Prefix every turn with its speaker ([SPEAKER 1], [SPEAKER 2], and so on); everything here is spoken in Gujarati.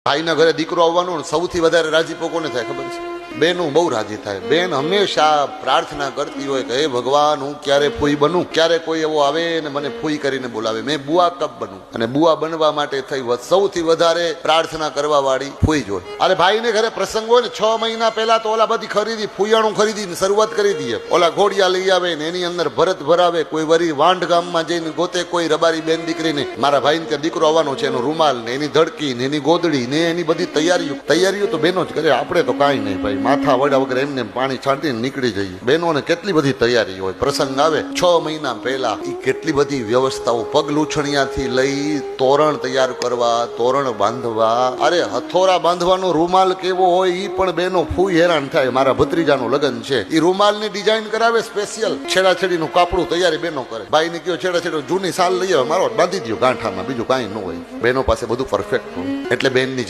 [SPEAKER 1] ભાઈના ઘરે દીકરો આવવાનો ને સૌથી વધારે રાજીપો કોને થાય ખબર છે? બેનું બહુ રાજી થાય. બેન હંમેશા પ્રાર્થના કરતી હોય કે હે ભગવાન, હું ક્યારે ફૂઈ બનું, ક્યારે કોઈ એવો આવે ને મને ફૂઈ કરીને બોલાવે, મેં બુઆ કબ બનું. અને બુઆ બનવા માટે થઈ સૌથી વધારે પ્રાર્થના કરવા વાળી ફૂઈ જ હોય. અરે ભાઈને ઘરે પ્રસંગ હોય ને 6 મહિના પહેલા તો ઓલા બધી ખરીદી, ફૂયાણું ખરીદીને શરૂઆત કરી દઈએ. ઓલા ઘોડિયા લઈ આવે ને એની અંદર ભરત ભરાવે. કોઈ વરી વાંઢ ગામમાં જઈને ગોતે કોઈ રબારી બેન દીકરીને, મારા ભાઈને ત્યાં દીકરો આવવાનો છે, એનો રૂમાલ ને એની ધડકી ને એની ગોદડી ને એની બધી તૈયારીઓ તો બેનો જ કરે. આપણે તો કાંઈ નહીં ભાઈ, માથા વડા વગર એમને પાણી છાંટીને નીકળી જઈએ. બહેનોને કેટલી બધી તૈયારી હોય. પ્રસંગ આવે 6 મહિના પહેલા એ કેટલી બધી વ્યવસ્થાઓ, પગ લૂછણિયાથી લઈ તોરણ તૈયાર કરવા, તોરણ બાંધવા, અરે હથોરા બાંધવાનો રૂમાલ કેવો હોય એ પણ બહેનો ફૂઈ હેરાન થાય. મારા ભત્રીજાનું લગ્ન છે, એ રૂમાલની ડિઝાઇન કરાવે સ્પેશિયલ, છેડાછેડીનું કાપડું તૈયારી બહેનો કરે. ભાઈને કયો છેડાછેડો જૂની સાલ લઈ આવે, મારો બાંધી દો ગાંઠામાં, બીજું કાંઈ ન હોય. બહેનો પાસે બધું પરફેક્ટ હોય એટલે બહેનની